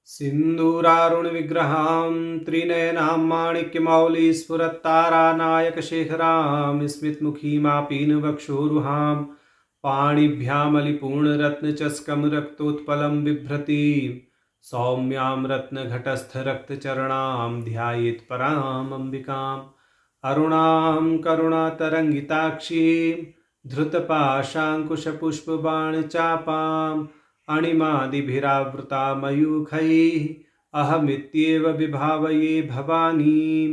सिन्दूरारुणविग्रहां त्रिनयनां माणिक्यमौलिस्फुरत्तारानायकशेखरां स्मितमुखीमापीनवक्षोरुहां पाणिभ्यामलिपूर्णरत्नचस्कं रक्तोत्पलं बिभ्रतीं सौम्यां रत्नघटस्थरक्तचरणां ध्यायेत् पराम् अम्बिकाम् अरुणां करुणातरङ्गिताक्षीं धृतपाशाङ्कुशपुष्पबाणचापाम् अणिमादिभिरावृता मयूखैः अहमित्येव विभावये भवानीं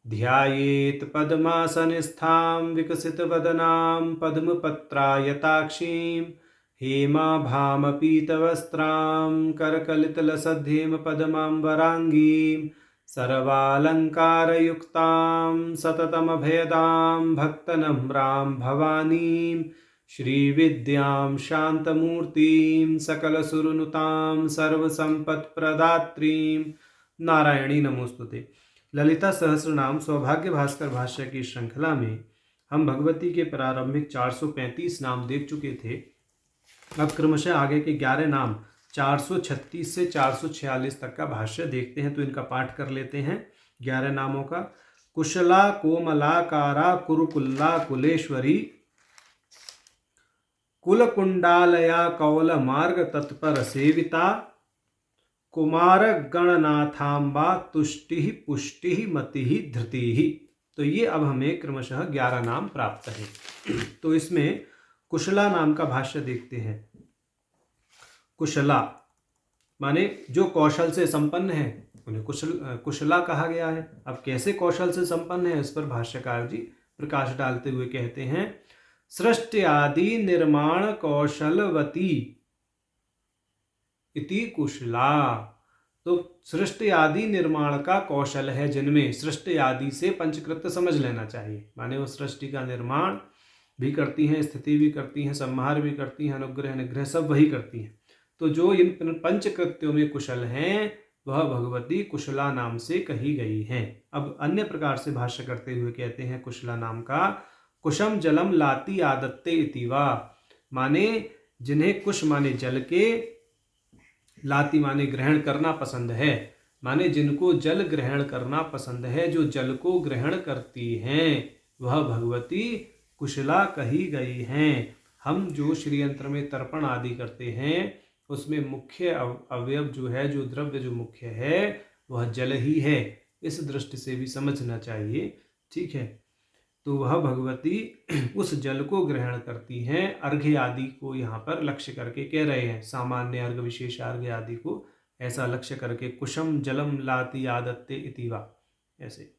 ध्यायेत् पद्मासनस्थां विकसितवदनां पद्मपत्रायताक्षीं हेमाभामपीतवस्त्रां करकलितलसद्धेमपद्माम्बराङ्गीं सर्वालङ्कारयुक्तां सततमभयदां भक्तनम्रां भवानीं श्रीविद्यां शान्तमूर्तिं सकलसुरनुतां सर्वसंपत्प्रदात्रीं नारायणी नमोस्तुते। ललिता सहस्रनाम सौभाग्य भास्कर भाष्य की श्रृंखला में हम भगवती के प्रारंभिक 435 नाम देख चुके थे। अब क्रमशः आगे के 11 नाम 436 से 446 तक का भाष्य देखते हैं, तो इनका पाठ कर लेते हैं। 11 नामों का: कुशला कोमलाकारा कुरुकुल्ला कुलेश्वरी कुलकुंडालया कौल मार्ग तत्पर सेविता कुमार गणनाथांबा तुष्टि पुष्टि मति धृति। तो ये अब हमें क्रमशः 11 नाम प्राप्त है। तो इसमें कुशला नाम का भाष्य देखते हैं। कुशला माने जो कौशल से संपन्न है, उन्हें कुशला कहा गया है। अब कैसे कौशल से संपन्न है, इस पर भाष्यकार जी प्रकाश डालते हुए कहते हैं, सृष्टि आदि निर्माण कौशलवती इति कुशला। तो सृष्टि आदि निर्माण का कौशल है जिनमें, सृष्टि आदि से पंचकृत्य समझ लेना चाहिए, माने वो सृष्टि का निर्माण भी करती हैं, स्थिति भी करती हैं, संहार भी करती हैं, अनुग्रह निग्रह सब वही करती हैं। तो जो इन पंचकृत्यों में कुशल हैं वह भगवती कुशला नाम से कही गई हैं। अब अन्य प्रकार से भाष्य करते हुए कहते हैं कुशला नाम का, कुशम जलम लाती आदत्ते इतिवा, माने जिन्हें कुश माने जल के, लाती माने ग्रहण करना पसंद है, माने जिनको जल ग्रहण करना पसंद है, जो जल को ग्रहण करती हैं वह भगवती कुशला कही गई हैं। हम जो श्रीयंत्र में तर्पण आदि करते हैं उसमें मुख्य अवयव जो है, जो द्रव्य जो मुख्य है वह जल ही है, इस दृष्टि से भी समझना चाहिए। ठीक है, तो वह भगवती उस जल को ग्रहण करती हैं। अर्घ्य आदि को यहाँ पर लक्ष्य करके कह रहे हैं, सामान्य अर्घ्य विशेष अर्घ्य आदि को ऐसा लक्ष्य करके, कुशम जलम लाती आदत्ते इतिवा ऐसे।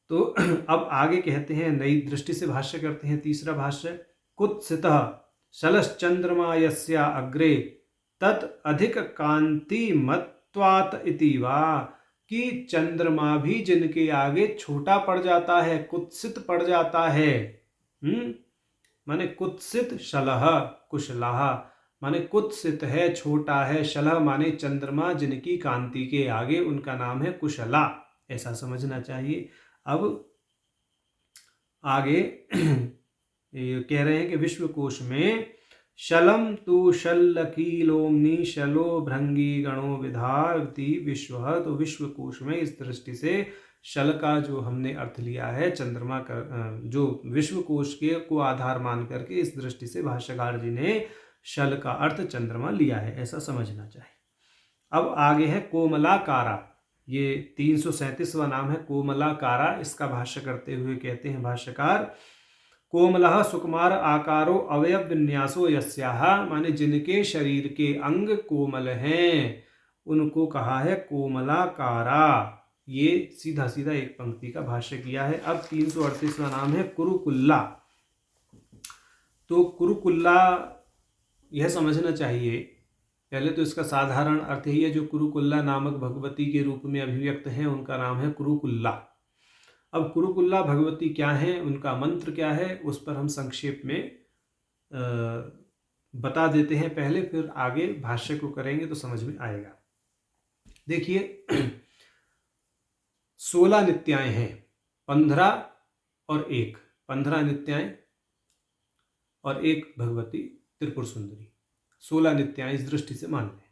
तो अब आगे कहते हैं, नई दृष्टि से भाष्य करते हैं। तीसरा भाष्य, कुत्सितः शलश्चंद्रमा यस्या अग्रे तत् अधिक कांति मत्वात् इतिवा, कि चंद्रमा भी जिनके आगे छोटा पड़ जाता है, कुत्सित पड़ जाता है। माने कुत्सित शलह कुशलाह, माने कुत्सित है, छोटा है, शलह माने चंद्रमा जिनकी कांति के आगे, उनका नाम है कुशला, ऐसा समझना चाहिए। अब आगे कह रहे हैं कि विश्वकोश में शलम तु शल्लकीलोम्नि शलो भृंगी गणो विधावती विश्व, तो विश्वकोश में इस दृष्टि से शल का जो हमने अर्थ लिया है चंद्रमा का, जो विश्वकोश के को आधार मान करके इस दृष्टि से भाष्यकार जी ने शल का अर्थ चंद्रमा लिया है, ऐसा समझना चाहिए। अब आगे है कोमलाकारा, ये 337वां नाम है कोमलाकारा। इसका भाष्य करते हुए कहते हैं भाष्यकार, कोमलः सुकुमार आकारो अवयव विन्यासो यस्याः, माने जिनके शरीर के अंग कोमल हैं उनको कहा है कोमलाकारा। ये सीधा सीधा एक पंक्ति का भाष्य किया है। अब 338वां नाम है कुरुकुल्ला। तो कुरुकुल्ला यह समझना चाहिए, पहले तो इसका साधारण अर्थ ही है, जो कुरुकुल्ला नामक भगवती के रूप में अभिव्यक्त हैं उनका नाम है कुरुकुल्ला। अब कुरुकुल्ला भगवती क्या है, उनका मंत्र क्या है, उस पर हम संक्षेप में बता देते हैं पहले, फिर आगे भाष्य को करेंगे तो समझ में आएगा। देखिए 16 नित्याएं हैं, 15 और 1, 15 नित्याएं और एक भगवती त्रिपुर सुंदरी, 16 नित्याएं इस दृष्टि से मान लें।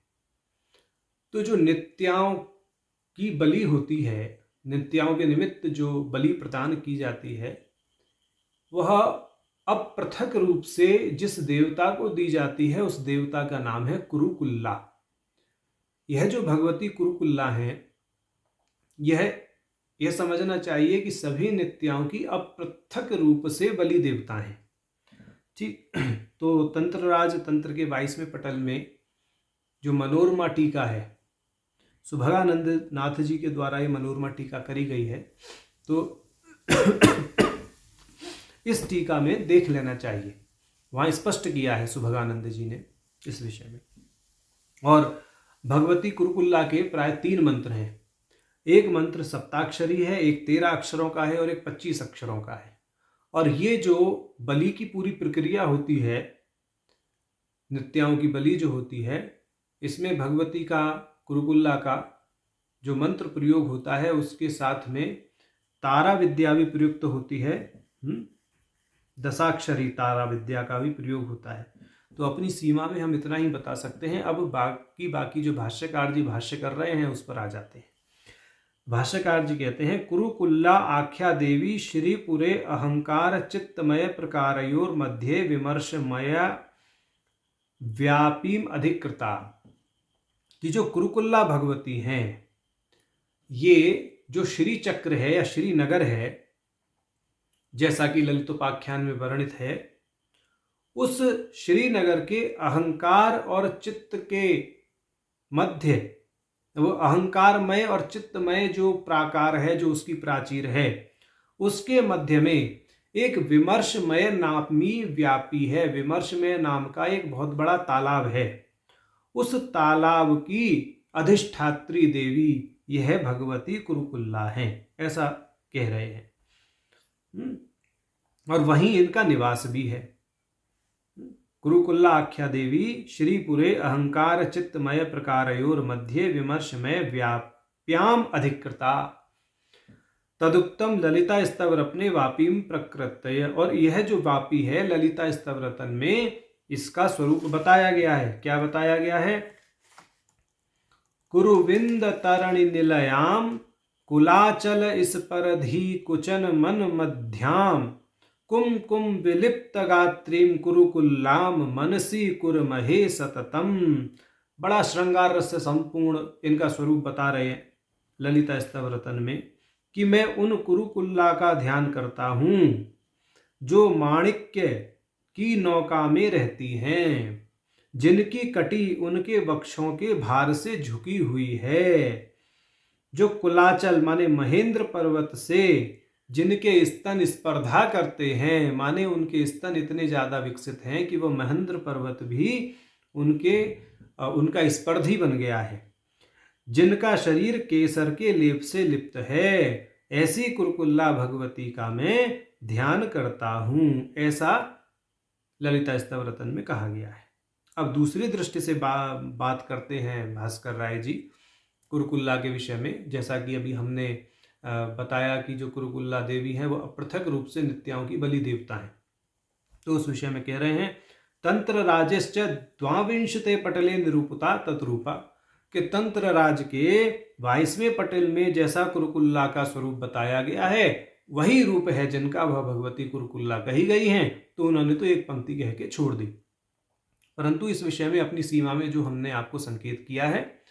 तो जो नित्याओं की बलि होती है, नित्याओं के निमित्त जो बलि प्रदान की जाती है, वह अप्रथक रूप से जिस देवता को दी जाती है उस देवता का नाम है कुरुकुल्ला। यह जो भगवती कुरुकुल्ला है, यह समझना चाहिए कि सभी नित्याओं की अप्रथक रूप से बलि देवता हैं। ठीक, तो तंत्रराज तंत्र के 22वें पटल में जो मनोरमा टीका है, सुभगानंद नाथ जी के द्वारा ये मनोरमा टीका करी गई है, तो इस टीका में देख लेना चाहिए, वहां स्पष्ट किया है सुभगानंद जी ने इस विषय में। और भगवती कुरुकुल्ला के प्राय 3 मंत्र हैं। एक मंत्र सप्ताक्षरी है, एक 13 अक्षरों का है और एक 25 अक्षरों का है। और ये जो बलि की पूरी प्रक्रिया होती है, नित्याओं की बलि जो होती है, इसमें भगवती का कुरुकुल्ला का जो मंत्र प्रयोग होता है उसके साथ में तारा विद्या भी प्रयुक्त होती है। दशाक्षरी तारा विद्या का भी प्रयोग होता है। तो अपनी सीमा में हम इतना ही बता सकते हैं। अब बाकी जो भाष्यकार जी भाष्य कर रहे हैं उस पर आ जाते हैं। भाष्यकार जी कहते हैं, कुरुकुल्ला आख्या देवी श्रीपुरे अहंकार चित्तमय प्रकारयोर मध्य विमर्शमय व्यापीम अधिकृता। कि जो कुरुकुल्ला भगवती हैं, ये जो श्री चक्र है या श्री नगर है, जैसा कि ललितोपाख्यान में वर्णित है, उस श्रीनगर के अहंकार और चित्त के मध्य, वो अहंकारमय और चित्तमय जो प्राकार है, जो उसकी प्राचीर है, उसके मध्य में एक विमर्शमय नामी व्यापी है। विमर्शमय नाम का एक बहुत बड़ा तालाब है। उस तालाब की अधिष्ठात्री देवी यह भगवती कुरुकुल्ला है, ऐसा कह रहे हैं। और वहीं इनका निवास भी है। कुरुकुल्ला आख्या देवी श्रीपुरे अहंकार चित्तमय प्रकारयोर मध्य विमर्शमय व्याप्याम अधिकृता तदुक्तम ललिता स्तवर अपने वापीम प्रकृतय। और यह जो वापी है ललिता स्तवरतन में, इसका स्वरूप बताया गया है। क्या बताया गया है? कुरुविंद तरणि निलयाम कुलाचल इस परधि कुचन मन मध्याम कुम कुम विलिप्त गात्रीम कुरुकुल्लाम मनसी कुरमहे सततम। बड़ा श्रृंगार रस से संपूर्ण इनका स्वरूप बता रहे हैं ललिता स्तवरतन में कि मैं उन कुरुकुल्ला का ध्यान करता हूं जो माणिक्य की नौका में रहती हैं, जिनकी कटी उनके वक्षों के भार से झुकी हुई है, जो कुलाचल माने महेंद्र पर्वत से जिनके स्तन स्पर्धा करते हैं, माने उनके स्तन इतने ज्यादा विकसित हैं कि वह महेंद्र पर्वत भी उनका स्पर्धी बन गया है, जिनका शरीर केसर के लेप से लिप्त है, ऐसी कुरुकुल्ला भगवती का मैं ध्यान करता हूं, ऐसा ललिता स्तवरतन में कहा गया है। अब दूसरी दृष्टि से बात करते हैं भास्कर राय जी कुरुकुल्ला के विषय में। जैसा कि अभी हमने बताया कि जो कुरुकुल्ला देवी हैं वो अपृथक रूप से नित्याओं की बलि देवता हैं। तो उस विषय में कह रहे हैं, तंत्र राजश्च द्वाविंशते पटले निरूपता तत्रूपा, कि तंत्र राज के 22वें पटल में जैसा कुरुकुल्ला का स्वरूप बताया गया है वही रूप है जिनका वह भगवती कुरुकुल्ला कही गई हैं। तो उन्होंने तो एक पंक्ति कह के छोड़ दी, परंतु इस विषय में अपनी सीमा में जो हमने आपको संकेत किया है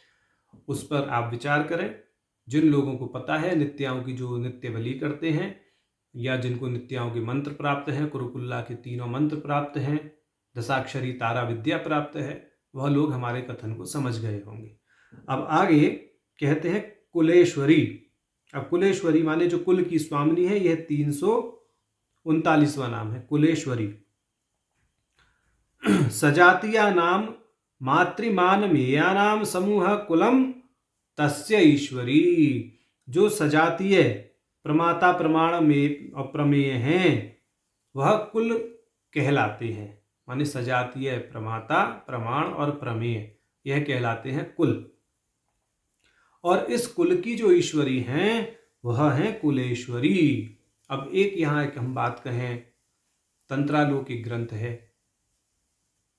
उस पर आप विचार करें। जिन लोगों को पता है नित्याओं की जो नित्य बलि करते हैं, या जिनको नित्याओं के मंत्र प्राप्त हैं, कुरुकुल्ला के 3 मंत्र प्राप्त हैं, दशाक्षरी तारा विद्या प्राप्त है, वह लोग हमारे कथन को समझ गए होंगे। अब आगे कहते हैं कुलेश्वरी। अब कुलेश्वरी माने जो कुल की स्वामिनी है, यह 339वां नाम है कुलेश्वरी। सजातीया नाम मातृमान मेया नाम समूह कुलम तस्य ईश्वरी। जो सजातीय प्रमाता प्रमाण में अप्रमेय हैं वह कुल कहलाते हैं, माने सजातीय प्रमाता प्रमाण और प्रमेय यह कहलाते हैं कुल। और इस कुल की जो ईश्वरी हैं वह है कुलेश्वरी। अब यहाँ एक हम बात कहें, तंत्रालोकिक ग्रंथ है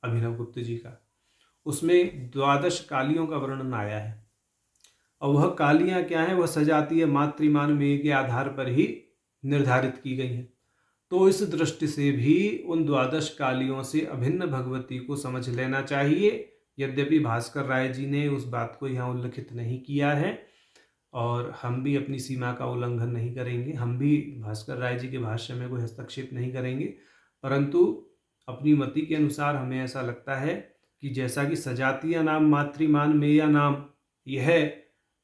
अभिनव गुप्त जी का, उसमें 12 कालियों का वर्णन आया है। और वह कालियाँ क्या हैं, वह सजातीय मातृमान मेय के आधार पर ही निर्धारित की गई हैं। तो इस दृष्टि से भी उन द्वादश कालियों से अभिन्न भगवती को समझ लेना चाहिए। यद्यपि भास्कर राय जी ने उस बात को यहाँ उल्लिखित नहीं किया है और हम भी अपनी सीमा का उल्लंघन नहीं करेंगे, हम भी भास्कर राय जी के भाष्य में कोई हस्तक्षेप नहीं करेंगे, परंतु अपनी मति के अनुसार हमें ऐसा लगता है कि जैसा कि सजातीय नाम मातृमान मेया नाम, यह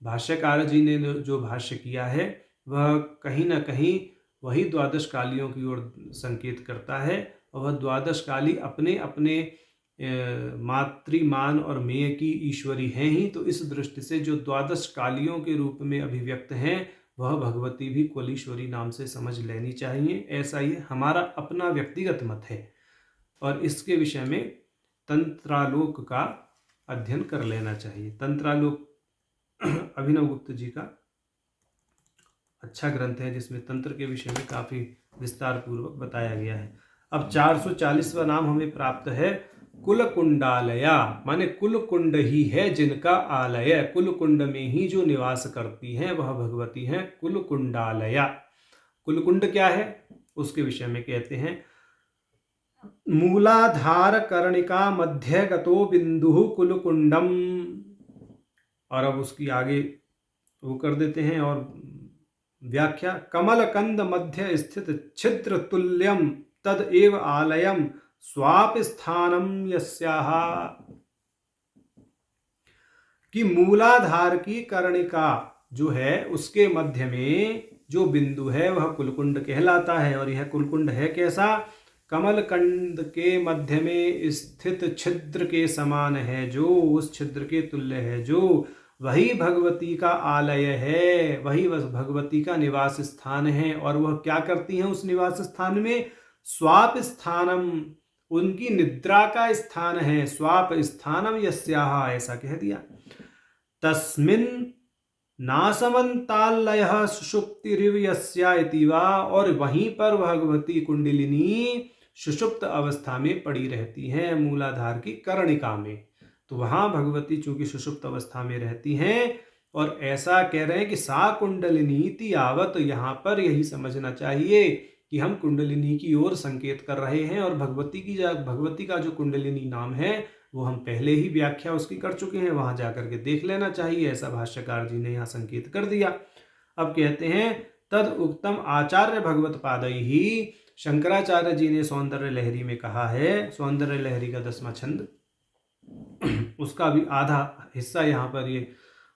भाष्यकार जी ने जो भाष्य किया है वह कहीं ना कहीं वही द्वादश कालियों की ओर संकेत करता है। और वह द्वादश काली अपने अपने मातृमान और मेय की ईश्वरी हैं ही। तो इस दृष्टि से जो द्वादश कालियों के रूप में अभिव्यक्त हैं वह भगवती भी कुलीश्वरी नाम से समझ लेनी चाहिए। ऐसा ये हमारा अपना व्यक्तिगत मत है और इसके विषय में तंत्रालोक का अध्ययन कर लेना चाहिए। तंत्रालोक अभिनव गुप्त जी का अच्छा ग्रंथ है जिसमें तंत्र के विषय में काफी विस्तार पूर्वक बताया गया है। अब 440वां नाम हमें प्राप्त है कुलकुंडालया, माने कुलकुंड ही है जिनका आलय, कुलकुंड में ही जो निवास करती हैं वह भगवती हैं कुलकुंडालया। कुलकुंड क्या है उसके विषय में कहते हैं मूलाधार कर्णिका मध्य गतो बिंदु कुलकुंडम। और अब उसकी आगे वो कर देते हैं और व्याख्या, कमल कंद मध्य स्थित छिद्र तुल्यम तद एव आलयम स्वाप स्थानम यस्याह। कि मूलाधार की कर्णिका जो है उसके मध्य में जो बिंदु है वह कुलकुंड कहलाता है। और यह कुलकुंड है कैसा, कमल कंद के मध्य में स्थित छिद्र के समान है, जो उस छिद्र के तुल्य है, जो वही भगवती का आलय है, वही भगवती का निवास स्थान है। और वह क्या करती हैं उस निवास स्थान में, स्वाप स्थानम, उनकी निद्रा का स्थान है, स्वाप स्थानम यस्याः, ऐसा कह दिया। तस्मिन् नासमन्तालयः सुषुप्तिरिव यस्या इति वा, और वहीं पर भगवती कुंडलिनी सुषुप्त अवस्था में पड़ी रहती हैं मूलाधार की कर्णिका में। तो वहां भगवती चूंकि सुषुप्त अवस्था में रहती हैं और ऐसा कह रहे हैं कि सा कुंडलिनी आवत, तो यहाँ पर यही समझना चाहिए कि हम कुंडलिनी की ओर संकेत कर रहे हैं। और भगवती का जो कुंडलिनी नाम है वो हम पहले ही व्याख्या उसकी कर चुके हैं, वहां जाकर के देख लेना चाहिए, ऐसा भाष्यकार जी ने यहाँ संकेत कर दिया। अब कहते हैं तद उक्तम आचार्य भगवत पादई ही, शंकराचार्य जी ने सौंदर्य लहरी में कहा है, सौंदर्य लहरी का 10वां छंद, उसका भी आधा हिस्सा यहाँ पर ये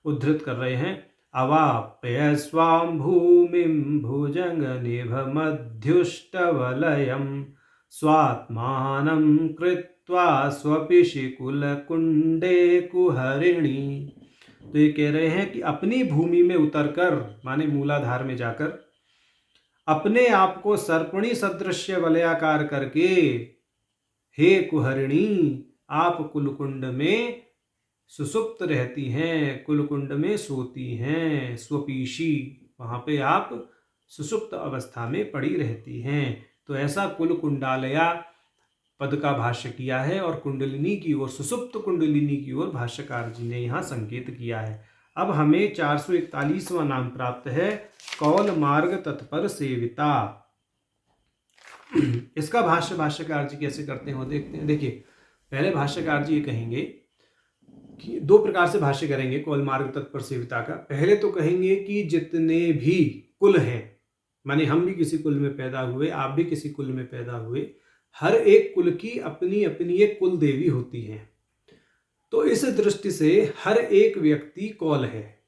उद्धृत कर रहे हैं। अवाप्य स्वाम भूमिम भुजंग निभ मध्युष्टवलयम स्वात्मानं कृत्वा स्वपिशि कुलकुंडे कुहरिणी। तो ये कह रहे हैं कि अपनी भूमि में उतरकर, माने मूलाधार में जाकर, अपने आप को सर्पणी सदृश्य वलयाकार करके, हे कुहरिणी, आप कुलकुंड में सुसुप्त रहती हैं, कुलकुंड में सोती हैं, स्वपीशी, वहां पे आप सुसुप्त अवस्था में पड़ी रहती हैं। तो ऐसा कुलकुंडालया पद का भाष्य किया है और कुंडलिनी की ओर, सुसुप्त कुंडलिनी की ओर भाष्यकार जी ने यहाँ संकेत किया है। अब हमें 441वां नाम प्राप्त है कौल मार्ग तत्पर सेविता। इसका भाष्यकार जी कैसे करते हैं देखते हैं। देखिए, पहले भाष्यकार जी ये कहेंगे कि दो प्रकार से भाष्य करेंगे कौल मार्ग तत्पर सेविता का। पहले तो कहेंगे कि जितने भी कुल हैं, माने हम भी किसी कुल में पैदा हुए, आप भी किसी कुल में पैदा हुए, हर एक कुल की अपनी अपनी एक कुल देवी होती है। तो इस दृष्टि से हर एक व्यक्ति कौल है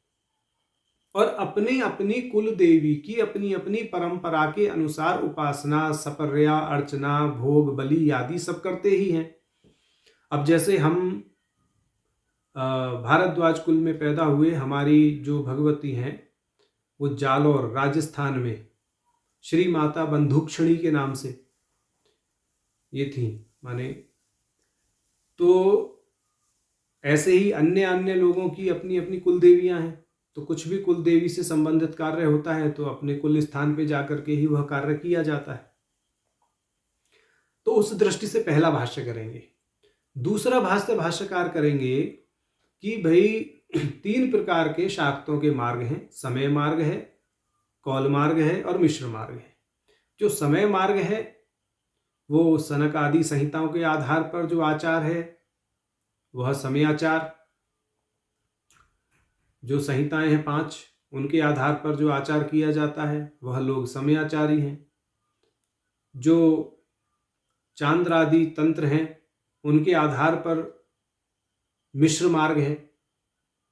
और अपनी अपनी कुल देवी की अपनी अपनी परंपरा के अनुसार उपासना, सपर्या, अर्चना, भोग, बलि आदि सब करते ही हैं। अब जैसे हम भारद्वाज कुल में पैदा हुए, हमारी जो भगवती हैं वो जालौर राजस्थान में श्री माता बंधुक्षणी के नाम से ये थी, माने। तो ऐसे ही अन्य अन्य लोगों की अपनी अपनी कुल देवियां हैं। तो कुछ भी कुल देवी से संबंधित कार्य होता है तो अपने कुल स्थान पे जाकर के ही वह कार्य किया जाता है। तो उस दृष्टि से पहला भाष्य करेंगे। दूसरा भाष्यकार करेंगे कि भाई तीन प्रकार के शाक्तों के मार्ग हैं। समय मार्ग है, कौल मार्ग है और मिश्र मार्ग है। जो समय मार्ग है वो सनक आदि संहिताओं के आधार पर जो आचार है वह समयाचार। जो संहिताएं हैं 5, उनके आधार पर जो आचार किया जाता है वह लोग समयाचारी हैं। जो चांद्रादि तंत्र हैं उनके आधार पर मिश्र मार्ग है,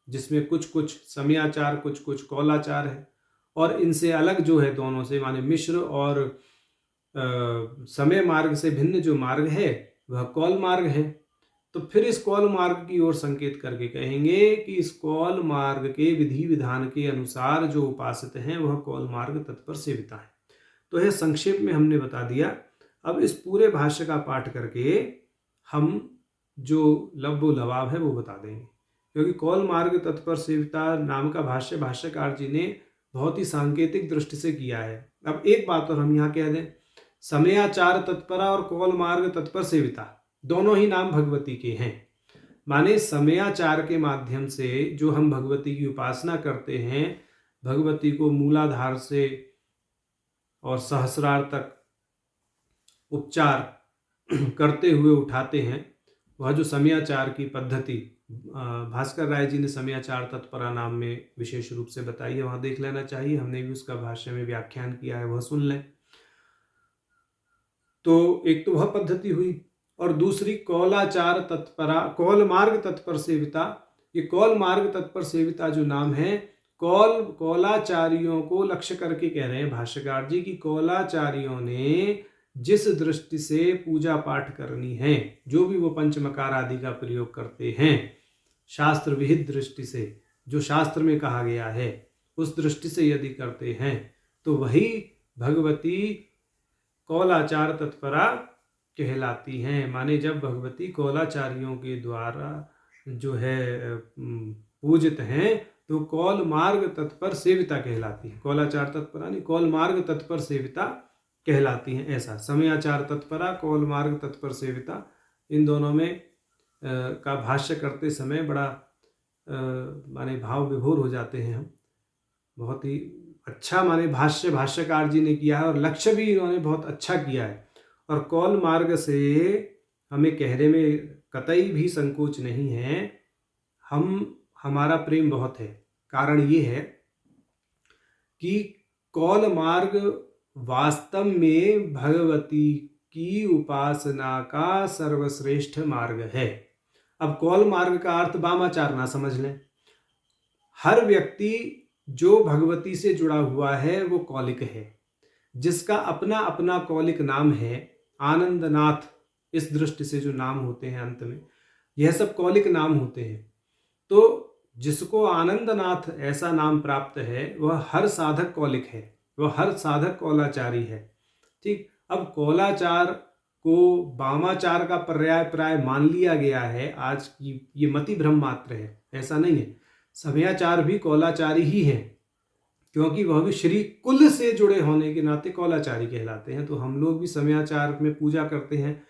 जिसमें कुछ कुछ समयाचार कुछ कुछ कौलाचार है। और इनसे अलग जो है दोनों से, माने मिश्र और समय मार्ग से भिन्न जो मार्ग है वह कौल मार्ग है। तो फिर इस कौल मार्ग की ओर संकेत करके कहेंगे कि इस कौल मार्ग के विधि विधान के अनुसार जो उपासित हैं वह कौल मार्ग तत्पर सेविता है। तो यह संक्षेप में हमने बता दिया। अब इस पूरे भाष्य का पाठ करके हम जो लव्य लवाब है वो बता देंगे, क्योंकि कौल मार्ग तत्पर सेविता नाम का भाष्य भाष्यकार जी ने बहुत ही सांकेतिक दृष्टि से किया है। अब एक बात और हम यहाँ कह दें, समयाचार तत्परा और कौल मार्ग तत्पर सेविता दोनों ही नाम भगवती के हैं। माने समयाचार के माध्यम से जो हम भगवती की उपासना करते हैं, भगवती को मूलाधार से और सहस्रार तक उपचार करते हुए उठाते हैं, वह जो समयाचार की पद्धति भास्कर राय जी ने समयाचार तत्परा नाम में विशेष रूप से बताई है, वहां देख लेना चाहिए। हमने भी उसका भाष्य में व्याख्यान किया है, वह सुन लें। तो एक तो वह पद्धति हुई, और दूसरी कौलाचार तत्परा कौल मार्ग तत्पर सेविता। ये कौल मार्ग तत्पर सेविता जो नाम है, कौलाचारियों को लक्ष्य करके कह रहे हैं भाष्यकार जी की कौलाचारियों ने जिस दृष्टि से पूजा पाठ करनी है, जो भी वो पंचमकार आदि का प्रयोग करते हैं, शास्त्र विहित दृष्टि से, जो शास्त्र में कहा गया है उस दृष्टि से यदि करते हैं, तो वही भगवती कौलाचार तत्परा कहलाती हैं। माने जब भगवती कौलाचारियों के द्वारा जो है पूजित हैं, तो कौल मार्ग तत्पर सेविता कहलाती है। कौलाचार तत्परा नहीं, कौल मार्ग तत्पर सेविता कहलाती हैं। ऐसा समयाचार तत्परा, कौल मार्ग तत्पर सेविता, इन दोनों में का भाष्य करते समय बड़ा माने भाव विभोर हो जाते हैं हम। बहुत ही अच्छा माने भाष्यकार जी ने किया है, और लक्ष्य भी इन्होंने बहुत अच्छा किया है। और कौल मार्ग से हमें कहने में कतई भी संकोच नहीं है, हमारा प्रेम बहुत है। कारण ये है कि कौल मार्ग वास्तव में भगवती की उपासना का सर्वश्रेष्ठ मार्ग है। अब कौल मार्ग का अर्थ वामाचार ना समझ लें। हर व्यक्ति जो भगवती से जुड़ा हुआ है वो कौलिक है, जिसका अपना अपना कौलिक नाम है। आनंदनाथ इस दृष्टि से जो नाम होते हैं अंत में, यह सब कौलिक नाम होते हैं। तो जिसको आनंदनाथ ऐसा नाम प्राप्त है वह हर साधक कौलिक है, वह हर साधक कौलाचारी है। ठीक। अब कौलाचार को वामाचार का पर्याय प्राय मान लिया गया है आज की, ये मति भ्रम मात्र है, ऐसा नहीं है। समयाचार भी कौलाचारी ही है, क्योंकि वह भी श्री कुल से जुड़े होने के नाते कौलाचारी कहलाते हैं। तो हम लोग भी समयाचार में पूजा करते हैं,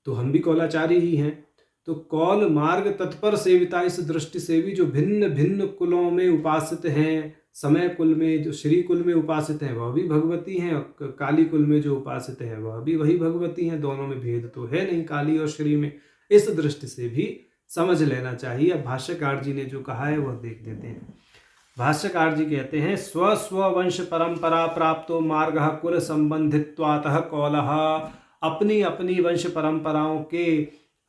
तो हम भी कौलाचारी ही हैं। तो कौल मार्ग तत्पर सेविता इस दृष्टि से भी जो भिन्न भिन्न कुलों में उपासित हैं, समय कुल में जो श्री कुल में उपासित हैं वह भी भगवती हैं, और काली कुल में जो उपासित हैं वह भी वही भगवती हैं। दोनों में भेद तो है नहीं काली और श्री में, इस दृष्टि से भी समझ लेना चाहिए। अब भाष्यकार जी ने जो कहा है वह देख देते हैं। भाष्यकार जी कहते हैं, स्व स्व वंश परंपरा प्राप्तो मार्ग कुल संबंधित्वातः कौलः। अपनी अपनी वंश परंपराओं के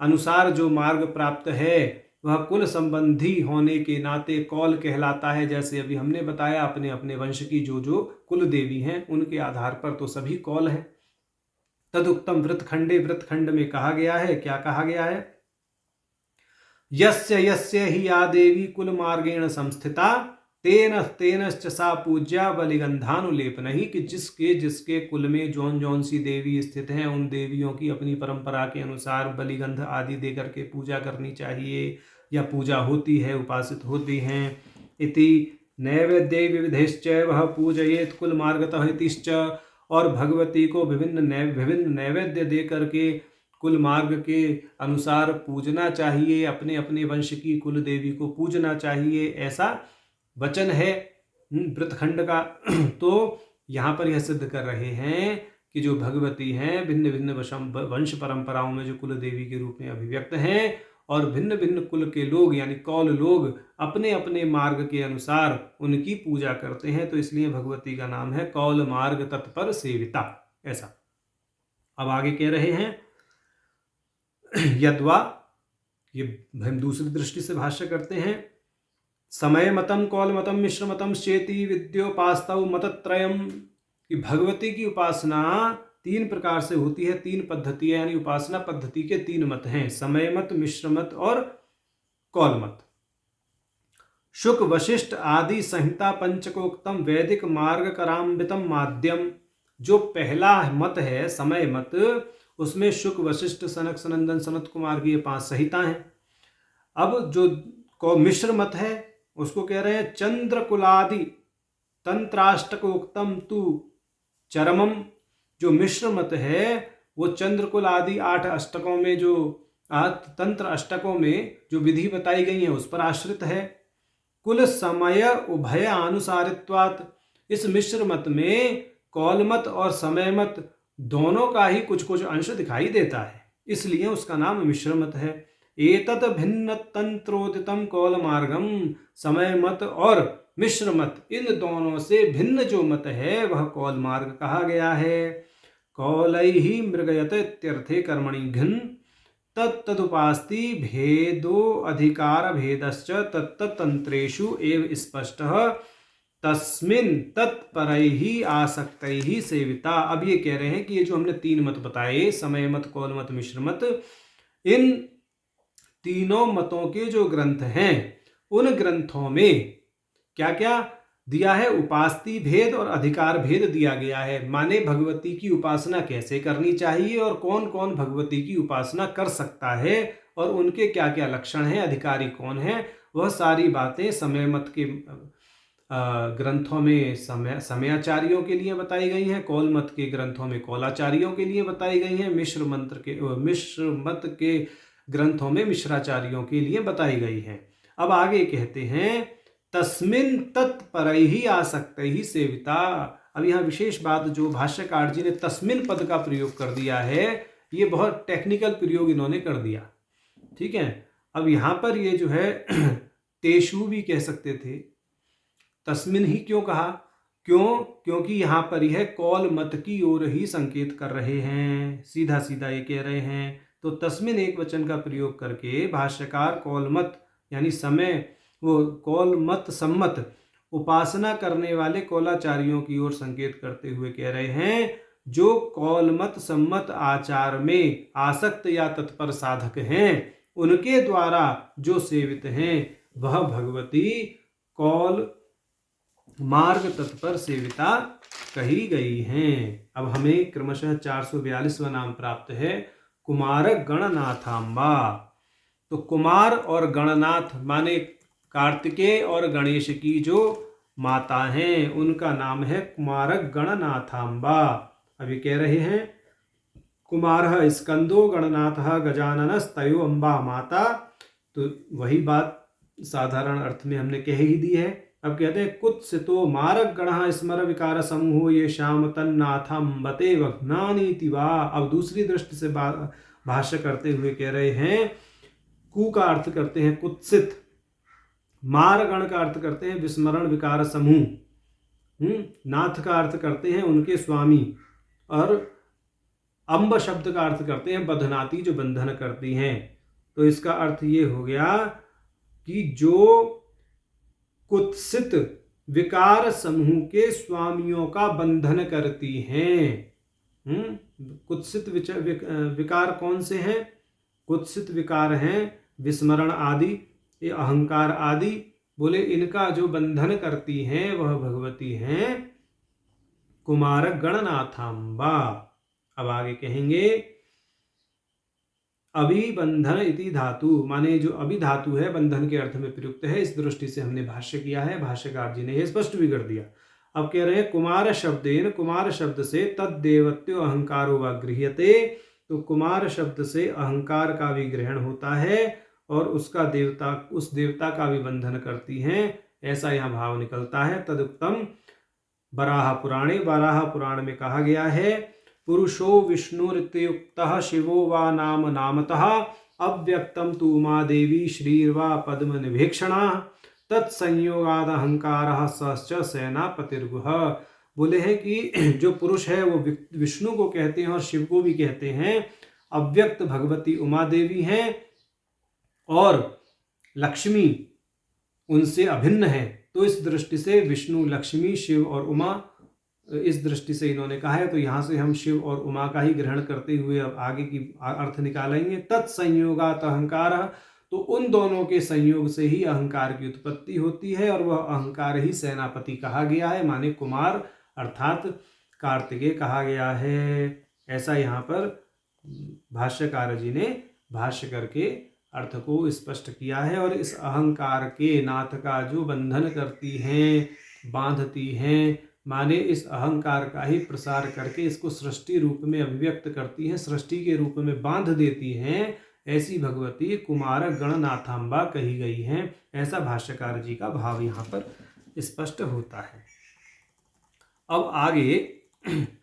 अनुसार जो मार्ग प्राप्त है वह कुल संबंधी होने के नाते कौल कहलाता है। जैसे अभी हमने बताया, अपने अपने वंश की जो जो कुल देवी हैं उनके आधार पर तो सभी कौल है। तदुक्तम वृतखंडे, वृतखंड में कहा गया है, क्या कहा गया है, यस्य यस्य ही या देवी कुल मार्गेण संस्थिता तेन तेनश्च सा पूज्या बलिगंधानुलेपन। ही कि जिसके जिसके कुल में जौन जौन सी देवी स्थित हैं उन देवियों की अपनी परंपरा के अनुसार बलिगंध आदि देकर के पूजा करनी चाहिए, या पूजा होती है, उपासित होती हैं। इति नैवेद्य विविधेश्च वह पूजयेत कुल मार्गतः इतिश्च। और भगवती को विभिन्न नैवेद्य दे करके कुल मार्ग के अनुसार पूजना चाहिए, अपने अपने वंश की कुल देवी को पूजना चाहिए, ऐसा वचन है वृतखंड का। तो यहाँ पर यह सिद्ध कर रहे हैं कि जो भगवती हैं भिन्न भिन्न वंश परंपराओं में जो कुल देवी के रूप में अभिव्यक्त हैं, और भिन्न भिन्न कुल के लोग यानी कौल लोग अपने अपने मार्ग के अनुसार उनकी पूजा करते हैं, तो इसलिए भगवती का नाम है कौल मार्ग तत्पर सेविता, ऐसा। अब आगे कह रहे हैं यद्वा, ये हम दूसरी दृष्टि से भाष्य करते हैं, समय मतम कौल मतम मिश्र मतम चेति विद्योपास्तव मतत्रयम, कि भगवती की उपासना 3 प्रकार से होती है, 3 पद्धति है, यानी उपासना पद्धति के 3 मत हैं, समय मत, मिश्र मत और कौल मत। शुक वशिष्ठ आदि संहिता पंचकोक्तम वैदिक मार्ग कराम्बितम माध्यम, जो पहला मत है समय मत, उसमें शुक वशिष्ठ सनक सनंदन सनत कुमार की ये 5 संहिता हैं। अब जो मिश्र मत है उसको कह रहे हैं चंद्र कुलादि तंत्राष्टकोक्तम तु चरमम, जो मिश्र मत है वो चंद्रकुल आदि 8 अष्टकों में, जो तंत्र अष्टकों में जो विधि बताई गई है उस पर आश्रित है। कुल समय उभय अनुसारित्वात्, इस मिश्र मत में कौल मत और समय मत दोनों का ही कुछ कुछ अंश दिखाई देता है, इसलिए उसका नाम मिश्र मत है। एतत् भिन्न तंत्रोदितम कौल मार्गम, समय मत और मिश्र मत, इन दोनों से भिन्न जो मत है वह कौल मार्ग कहा गया है। कौलैहि मृगयत इत्यर्थे कर्मणि घिन तत्तदुपास्ति भेदो अधिकार भेदश्च तत्तंत्रेषु एव स्पष्टः तस्मिन् तत्परैहि आसक्तैहि सेविता। अब ये कह रहे हैं कि ये जो हमने 3 मत बताए, समय मत, कौल मत, मिश्र मत, इन तीनों मतों के जो ग्रंथ हैं उन ग्रंथों में क्या क्या दिया है, उपास्ति भेद और अधिकार भेद दिया गया है, माने भगवती की उपासना कैसे करनी चाहिए और कौन कौन भगवती की उपासना कर सकता है और उनके क्या क्या लक्षण हैं, अधिकारी कौन है, वह सारी बातें समय मत के ग्रंथों में समयाचार्यों के लिए बताई गई हैं, कौल मत के ग्रंथों में कौलाचार्यों के लिए बताई गई हैं, मिश्र मत के ग्रंथों में मिश्राचार्यों के लिए बताई गई हैं। अब आगे कहते हैं तस्मिन् तत्परैहि आसक्तैहि सेविता। अब यहाँ विशेष बात, जो भाष्यकार जी ने तस्मिन् पद का प्रयोग कर दिया है, ये बहुत टेक्निकल प्रयोग इन्होंने कर दिया, ठीक है। अब यहाँ पर ये जो है तेषु भी कह सकते थे, तस्मिन् ही क्यों कहा, क्योंकि यहाँ पर यह कौल मत की ओर ही संकेत कर रहे हैं, सीधा सीधा ये कह रहे हैं। तो तस्मिन् एक वचन का प्रयोग करके भाष्यकार कौल मत यानी समय, वो कौल मत सम्मत उपासना करने वाले कौलाचार्यों की ओर संकेत करते हुए कह रहे हैं, जो कौल मत सम्मत आचार में आसक्त या तत्पर साधक हैं, उनके द्वारा जो सेवित हैं वह भगवती कौल मार्ग तत्पर सेविता कही गई हैं। अब हमें क्रमशः 442वां नाम प्राप्त है, कुमार गणनाथांबा। तो कुमार और गणनाथ माने कार्तिकेय और गणेश की जो माता हैं उनका नाम है कुमार गणनाथांबा। अभी कह रहे हैं कुमारः स्कंदो गणनाथः गजाननस्तयो अम्बा माता, तो वही बात साधारण अर्थ में हमने कह ही दी है। अब कहते हैं कुत्सितो मारक गणः स्मर विकार समूहो ये श्याम तन्नाथम्बते वघ्नानीति वा। अब दूसरी दृष्टि से भाष्य करते हुए कह रहे हैं, कु का अर्थ करते हैं कुत्सित, मार गण का अर्थ करते हैं विस्मरण विकार समूह, नाथ का अर्थ करते हैं उनके स्वामी, और अम्ब शब्द का अर्थ करते हैं बधनाती, जो बंधन करती हैं। तो इसका अर्थ ये हो गया कि जो कुत्सित विकार समूह के स्वामियों का बंधन करती हैं। कुत्सित विकार कौन से हैं? कुत्सित विकार हैं विस्मरण आदि, ये अहंकार आदि, बोले इनका जो बंधन करती हैं वह भगवती हैं कुमार गणनाथांबा। अब आगे कहेंगे अभिबंधन इति धातु, माने जो अभि धातु है बंधन के अर्थ में प्रयुक्त है। इस दृष्टि से हमने भाष्य किया है, भाष्यकार जी ने यह स्पष्ट भी कर दिया। अब कह रहे हैं कुमार शब्देन, कुमार शब्द से तद्देवत्यो अहंकारो वा गृह्यते, तो कुमार शब्द से अहंकार का भी ग्रहण होता है और उसका देवता, उस देवता का भी बंधन करती हैं, ऐसा यहाँ भाव निकलता है। तदुक्तम वराह पुराणे, वराह पुराण में कहा गया है, पुरुषो विष्णुरित्युक्तः शिवो वा नाम नामतः अव्यक्तम तु उमा देवी श्रीर्वा पद्म निभेक्षणा तत्संयोगाद अहंकारः सश्च सेनापतिर्गुह। बोले हैं कि जो पुरुष है वो विष्णु को कहते हैं और शिव को भी कहते हैं, अव्यक्त भगवती उमा देवी हैं और लक्ष्मी उनसे अभिन्न है। तो इस दृष्टि से विष्णु, लक्ष्मी, शिव और उमा, इस दृष्टि से इन्होंने कहा है। तो यहाँ से हम शिव और उमा का ही ग्रहण करते हुए अब आगे की अर्थ निकालेंगे। तत्संयोगात अहंकार, तो उन दोनों के संयोग से ही अहंकार की उत्पत्ति होती है और वह अहंकार ही सेनापति कहा गया है, माने कुमार अर्थात कार्तिकेय कहा गया है। ऐसा यहाँ पर भाष्यकार जी ने भाष्य करके अर्थ को स्पष्ट किया है। और इस अहंकार के नाथ का जो बंधन करती हैं, बांधती हैं, माने इस अहंकार का ही प्रसार करके इसको सृष्टि रूप में अभिव्यक्त करती हैं, सृष्टि के रूप में बांध देती हैं, ऐसी भगवती कुमार गणनाथांबा कही गई हैं। ऐसा भाष्यकार जी का भाव यहाँ पर स्पष्ट होता है। अब आगे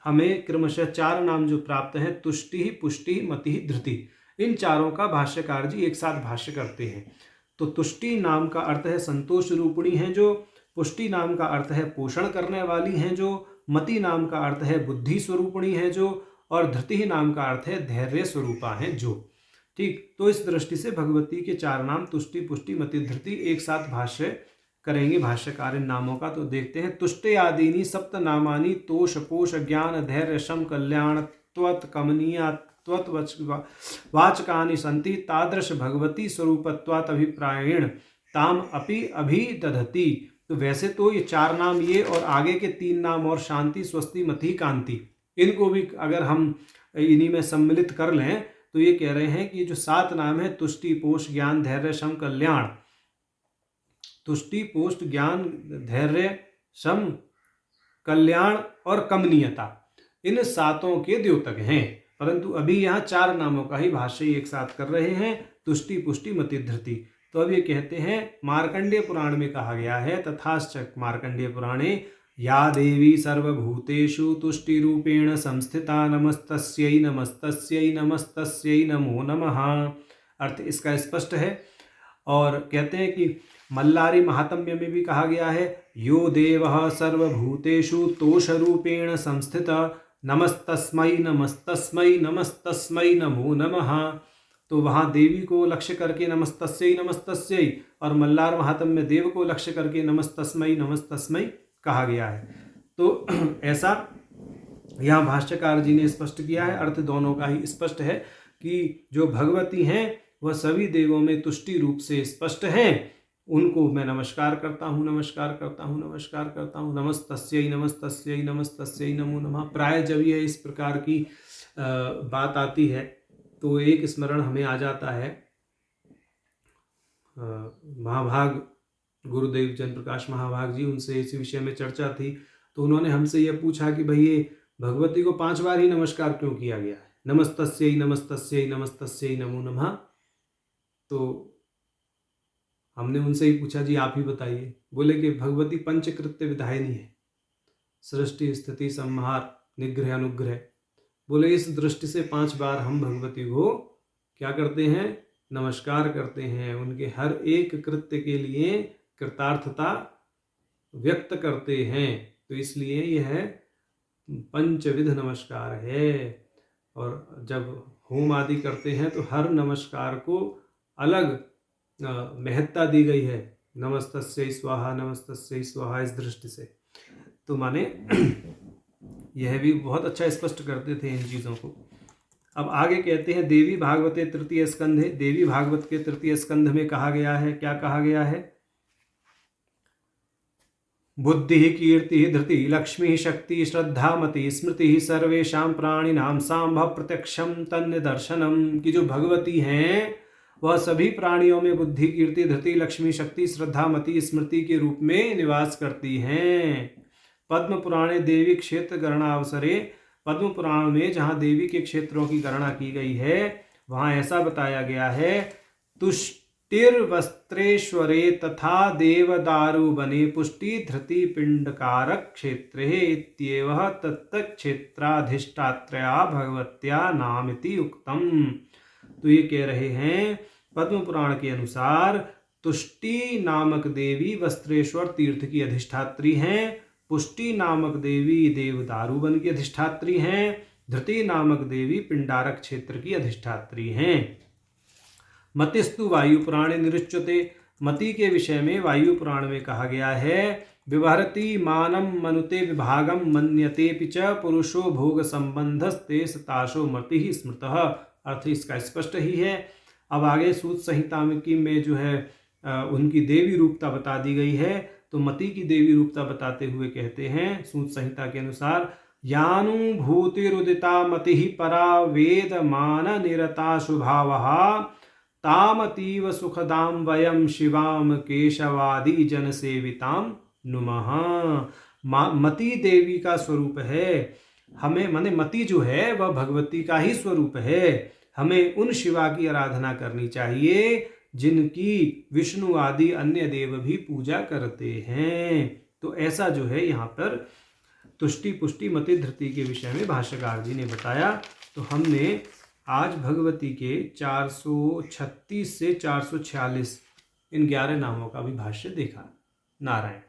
हमें क्रमशः 4 नाम जो प्राप्त हैं, तुष्टि, पुष्टि, मति, धृति, इन चारों का भाष्यकार जी एक साथ भाष्य करते हैं। तो तुष्टि नाम का अर्थ है संतोष रूपिणी है जो, पुष्टि नाम का अर्थ है पोषण करने वाली हैं जो, मति नाम का अर्थ है बुद्धि स्वरूपिणी है जो, और धृति नाम का अर्थ है धैर्य स्वरूपा है जो। ठीक, तो इस दृष्टि से भगवती के 4 नाम तुष्टि, पुष्टि, मति, धृति एक साथ भाष्य करेंगे भाष्यकार इन नामों का। तो देखते हैं, तुष्टे आदीनी सप्त नामानी तोष पोष ज्ञान धैर्य शम कल्याण त्वत् कमनीया त्वत् वाचकानि सन्ति तादृश भगवती स्वरूपत्वात् अभिप्रायेण ताम अपि अभिदधति। तो वैसे तो ये 4 नाम ये और आगे के 3 नाम और शांति, स्वस्ति, मति, कांति, इनको भी अगर हम इन्हीं में सम्मिलित कर लें तो ये कह रहे हैं कि जो 7 नाम है, तुष्टि, पोष, ज्ञान, धैर्य, शम, कल्याण, तुष्टि, पोष्ट, ज्ञान, धैर्य, शम, कल्याण और कमनीयता, इन 7 के द्योतक हैं। परंतु अभी यहाँ 4 नामों का ही भाष्य एक साथ कर रहे हैं, तुष्टि, पुष्टि, मति, धृति। तो अब ये कहते हैं, मार्कंडेय पुराण में कहा गया है, तथाश्च मार्कंडेय पुराणे या देवी सर्वभूतेषु तुष्टि रूपेण संस्थिता नमस्तस्यै नमस्तस्यै नमस्तस्यै नमो नमः। अर्थ इसका स्पष्ट है। और कहते हैं कि मल्लारी महात्म्य में भी कहा गया है, यो देवः सर्वभूतेषु तोषरूपेण संस्थित नमस्तस्मै नमस्तस्मै नमस्तस्मै नमो नमः। तो वहाँ देवी को लक्ष्य करके नमस्तस्यै नमस्तस्यै, और मल्लार महात्म्य में देव को लक्ष्य करके नमस्तस्मै नमस्तस्मै कहा गया है। तो ऐसा यहाँ भाष्यकार जी ने स्पष्ट किया है। अर्थ दोनों का ही स्पष्ट है कि जो भगवती हैं वह सभी देवों में तुष्टि रूप से स्पष्ट हैं, उनको मैं नमस्कार करता हूँ, नमस्कार करता हूँ, नमस्कार करता हूँ। नमस्तस्यै नमस्तस्यै नमस्तस्यै नमो नमः। प्राय जब यह इस प्रकार की बात आती है तो एक स्मरण हमें आ जाता है, महाभाग गुरुदेव जन प्रकाश महाभाग जी, उनसे इसी विषय में चर्चा थी। तो उन्होंने हमसे यह पूछा कि भाई ये भगवती को 5 बार ही नमस्कार क्यों किया गया है, नमस्तस्यै नमस्तस्यै नमस्तस्यै नमो नमः। तो हमने उनसे ही पूछा, जी आप ही बताइए। बोले कि भगवती पंचकृत्य विधायिनी है, सृष्टि, स्थिति, संहार, निग्रह, अनुग्रह। बोले इस दृष्टि से 5 बार हम भगवती को क्या करते हैं, नमस्कार करते हैं, उनके हर एक कृत्य के लिए कृतार्थता व्यक्त करते हैं। तो इसलिए यह पंचविध नमस्कार है। और जब होम आदि करते हैं तो हर नमस्कार को अलग महत्ता दी गई है, नमस्तस्यै स्वाहा नमस्तस्यै स्वाहा, इस दृष्टि से। तो माने यह भी बहुत अच्छा स्पष्ट करते थे इन चीज़ों को। अब आगे कहते हैं, देवी भागवते तृतीय स्कंधे, देवी भागवत के तृतीय स्कंध में कहा गया है, क्या कहा गया है, बुद्धि कीर्ति धृति लक्ष्मी शक्ति श्रद्धा मति स्मृति सर्वेषां प्राणिनां सांभव प्रत्यक्षम तन्निदर्शनम। की जो भगवती हैं वह सभी प्राणियों में बुद्धि कीर्ति धृति लक्ष्मी शक्ति श्रद्धा मति स्मृति के रूप में निवास करती हैं। पद्म पुराणे देवी क्षेत्र गणनावसरे पद्म पुराण में जहाँ देवी के क्षेत्रों की गणना की गई है वहाँ ऐसा बताया गया है, तुष्टिर्वस्त्रेश्वरे तथा देवदारुवने पुष्टि धृति पिंडकारक क्षेत्रे इत्येवः तत्तक्षेत्राधिष्ठात्रया भगवत्या नामिति उक्तम। तो ये कह रहे हैं पद्म पुराण के अनुसार तुष्टि नामक देवी वस्त्रेश्वर तीर्थ की अधिष्ठात्री हैं, पुष्टि नामक देवी देवदारुवन की अधिष्ठात्री हैं, धृति नामक देवी पिंडारक क्षेत्र की अधिष्ठात्री हैं। मतिस्तु वायु पुराणे निरुच्यते, मति के विषय में वायु पुराण में कहा गया है, विभरति मानम मनुते विभागम मन्यतेपि च पुरुषो भोग संबंधस्ते सताशो मति स्मृतः। अर्थ इसका स्पष्ट ही है। अब आगे सूत संहिता में जो है उनकी देवी रूपता बता दी गई है। तो मति की देवी रूपता बताते हुए कहते हैं सूत संहिता के अनुसार, यानुभूतिरुदिता मतिः परा वेद मान निरता शुभावहा तामतीव सुखदां वयं शिवाम केशवादि जन सेविताम नुमः। मति देवी का स्वरूप है। हमें माने मति जो है वह भगवती का ही स्वरूप है। हमें उन शिवा की आराधना करनी चाहिए जिनकी विष्णु आदि अन्य देव भी पूजा करते हैं। तो ऐसा जो है यहाँ पर तुष्टि पुष्टि मति धृति के विषय में भाष्यकार जी ने बताया। तो हमने आज भगवती के 436 से 446 इन 11 नामों का भी भाष्य देखा। नारायण।